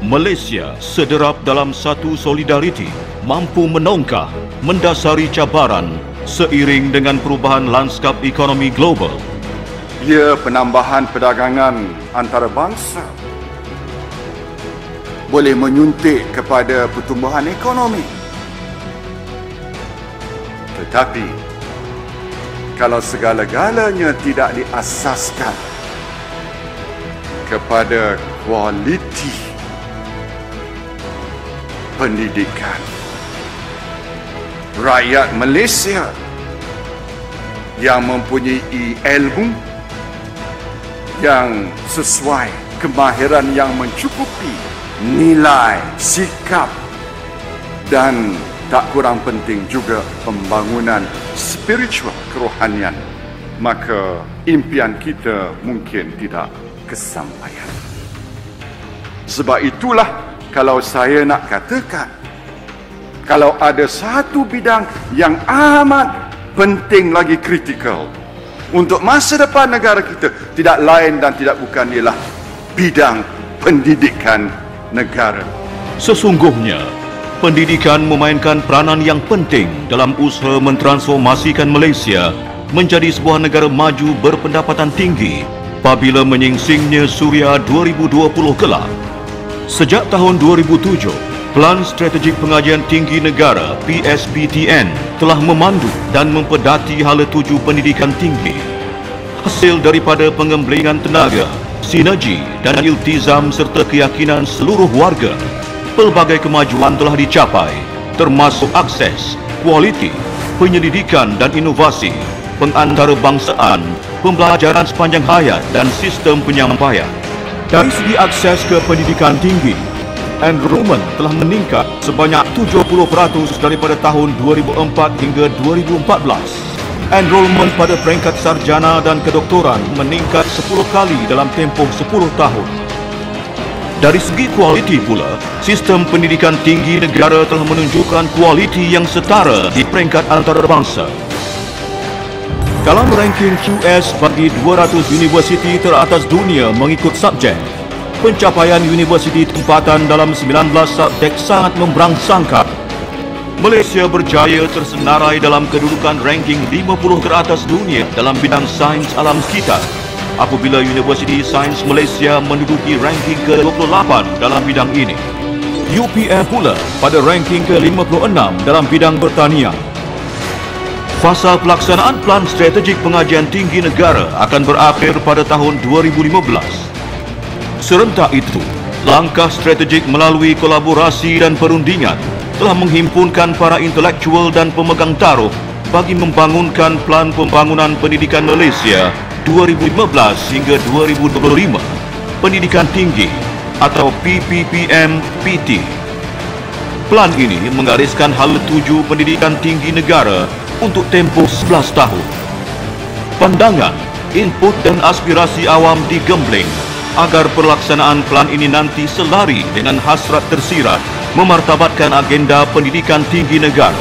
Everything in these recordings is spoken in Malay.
Malaysia sederap dalam satu solidariti mampu menongkah mendasari cabaran seiring dengan perubahan lanskap ekonomi global. Ia penambahan perdagangan antarabangsa boleh menyuntik kepada pertumbuhan ekonomi. Tetapi kalau segala-galanya tidak diasaskan kepada kualiti pendidikan, rakyat Malaysia yang mempunyai ilmu yang sesuai, kemahiran yang mencukupi, nilai, sikap dan tak kurang penting juga pembangunan spiritual kerohanian, maka impian kita mungkin tidak kesampaian. Sebab itulah kalau saya nak katakan, kalau ada satu bidang yang amat penting lagi kritikal untuk masa depan negara kita, tidak lain dan tidak bukan ialah bidang pendidikan negara. Sesungguhnya, pendidikan memainkan peranan yang penting dalam usaha mentransformasikan Malaysia menjadi sebuah negara maju berpendapatan tinggi apabila menyingsingnya Suria 2020 kelak. Sejak tahun 2007, Pelan Strategik Pengajian Tinggi Negara PSPTN telah memandu dan mempedati hala tuju pendidikan tinggi. Hasil daripada pengembangan tenaga, sinergi dan iltizam serta keyakinan seluruh warga, pelbagai kemajuan telah dicapai, termasuk akses, kualiti, penyelidikan dan inovasi, pengantarbangsaan, pembelajaran sepanjang hayat dan sistem penyampaian. Dari segi akses ke pendidikan tinggi, enrollment telah meningkat sebanyak 70% daripada tahun 2004 hingga 2014. Enrollment pada peringkat sarjana dan kedoktoran meningkat 10 kali dalam tempoh 10 tahun. Dari segi kualiti pula, sistem pendidikan tinggi negara telah menunjukkan kualiti yang setara di peringkat antarabangsa. Dalam ranking QS bagi 200 universiti teratas dunia mengikut subjek, pencapaian universiti tempatan dalam 19 subjek sangat memberangsangkan. Malaysia berjaya tersenarai dalam kedudukan ranking 50 teratas dunia dalam bidang sains alam sekitar, apabila Universiti Sains Malaysia menduduki ranking ke-28 dalam bidang ini. UPM pula pada ranking ke-56 dalam bidang pertanian. Fasa pelaksanaan Pelan Strategik Pengajian Tinggi Negara akan berakhir pada tahun 2015. Serentak itu, langkah strategik melalui kolaborasi dan perundingan telah menghimpunkan para intelektual dan pemegang taruh bagi membangunkan Pelan Pembangunan Pendidikan Malaysia 2015 hingga 2025, Pendidikan Tinggi atau PPPM-PT. Pelan ini menggariskan hala tuju pendidikan tinggi negara untuk tempoh 11 tahun. Pandangan, input dan aspirasi awam digembling agar pelaksanaan pelan ini nanti selari dengan hasrat tersirat memartabatkan agenda pendidikan tinggi negara.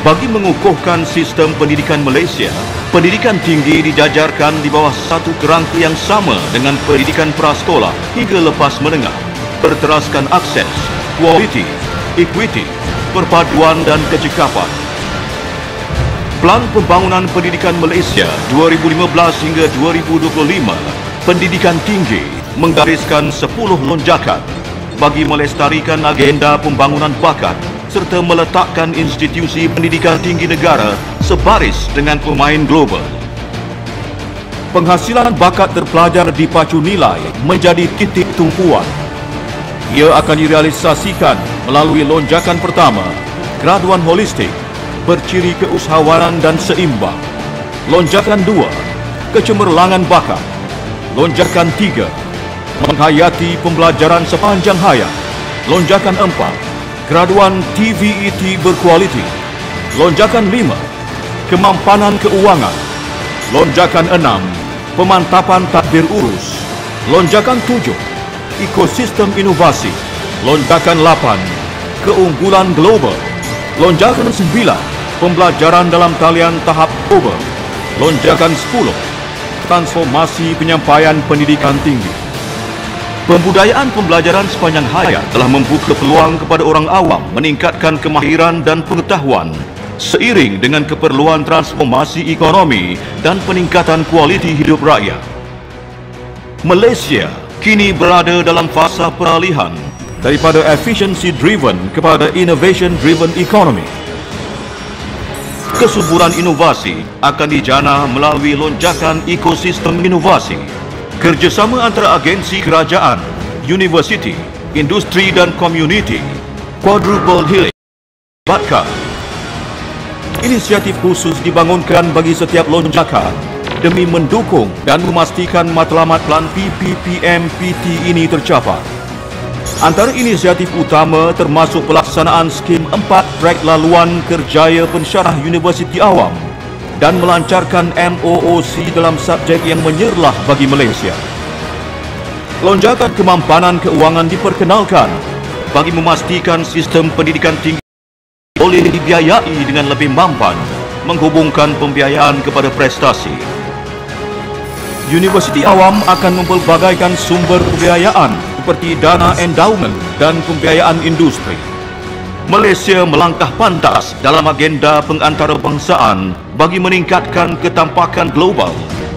Bagi mengukuhkan sistem pendidikan Malaysia, pendidikan tinggi dijajarkan di bawah satu kerangka yang sama dengan pendidikan prasekolah hingga lepas menengah, berteraskan akses, kualiti, equity, perpaduan dan kecekapan. Pelan Pembangunan Pendidikan Malaysia 2015 hingga 2025, pendidikan tinggi menggariskan 10 lonjakan bagi melestarikan agenda pembangunan bakat serta meletakkan institusi pendidikan tinggi negara sebaris dengan pemain global. Penghasilan bakat terpelajar dipacu nilai menjadi titik tumpuan. Ia akan direalisasikan melalui lonjakan pertama, graduan holistik, berciri keusahawanan dan seimbang. Lonjakan 2, kecemerlangan bakat. Lonjakan 3, menghayati pembelajaran sepanjang hayat. Lonjakan 4, graduan TVET berkualiti. Lonjakan 5, kemampanan keuangan. Lonjakan 6, pemantapan tadbir urus. Lonjakan 7, ekosistem inovasi. Lonjakan 8, keunggulan global. Lonjakan 9, pembelajaran dalam talian tahap global. Lonjakan 10, transformasi penyampaian pendidikan tinggi. Pembudayaan pembelajaran sepanjang hayat telah membuka peluang kepada orang awam meningkatkan kemahiran dan pengetahuan seiring dengan keperluan transformasi ekonomi dan peningkatan kualiti hidup rakyat. Malaysia kini berada dalam fasa peralihan daripada efficiency driven kepada innovation driven economy. Kesuburan inovasi akan dijana melalui lonjakan ekosistem inovasi. Kerjasama antara agensi kerajaan, universiti, industri dan komuniti, quadruple helix, libatkan. Inisiatif khusus dibangunkan bagi setiap lonjakan demi mendukung dan memastikan matlamat plan PPPM-PT ini tercapai. Antara inisiatif utama termasuk pelaksanaan skim 4 trek laluan kerjaya pensyarah Universiti Awam dan melancarkan MOOC dalam subjek yang menyerlah bagi Malaysia. Lonjakan kemampanan keuangan diperkenalkan bagi memastikan sistem pendidikan tinggi boleh dibiayai dengan lebih mampan, menghubungkan pembiayaan kepada prestasi. Universiti Awam akan mempelbagaikan sumber pembiayaan seperti dana endowment dan pembiayaan industri. Malaysia melangkah pantas dalam agenda pengantarbangsaan bagi meningkatkan ketampakan global,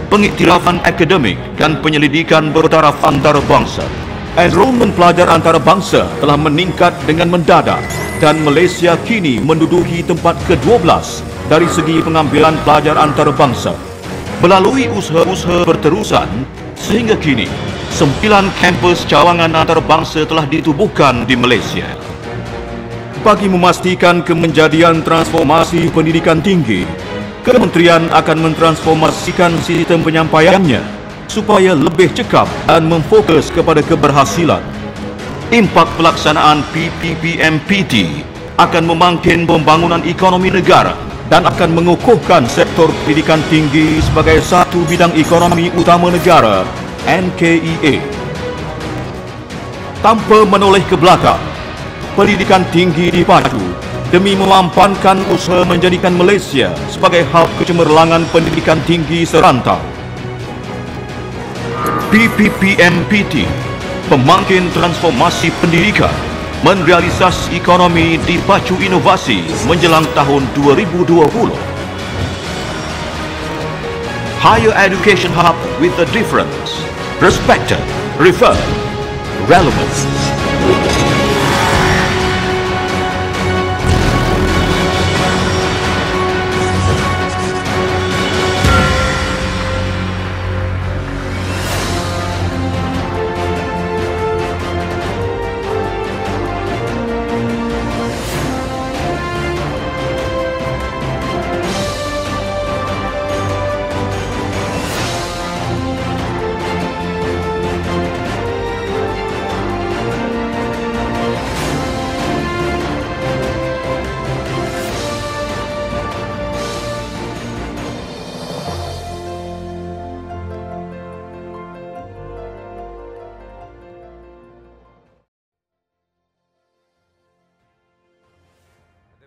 pengiktirafan akademik dan penyelidikan bertaraf antarabangsa. Enrolment pelajar antarabangsa telah meningkat dengan mendadak dan Malaysia kini menduduki tempat ke-12 dari segi pengambilan pelajar antarabangsa. Melalui usaha-usaha berterusan, sehingga kini 9 kampus cawangan antarabangsa telah ditubuhkan di Malaysia. Bagi memastikan kemenjadian transformasi pendidikan tinggi, Kementerian akan mentransformasikan sistem penyampaiannya supaya lebih cekap dan memfokus kepada keberhasilan. Impak pelaksanaan PPPM-PT akan memangkin pembangunan ekonomi negara dan akan mengukuhkan sektor pendidikan tinggi sebagai satu bidang ekonomi utama negara, NKEA. Tanpa menoleh ke belakang, pendidikan tinggi dipacu demi memampankan usaha menjadikan Malaysia sebagai hub kecemerlangan pendidikan tinggi serantau. PPPM-PT pemangkin transformasi pendidikan, menrealisasi ekonomi dipacu inovasi menjelang tahun 2020. Higher education hub with a difference, respected, referred, relevant.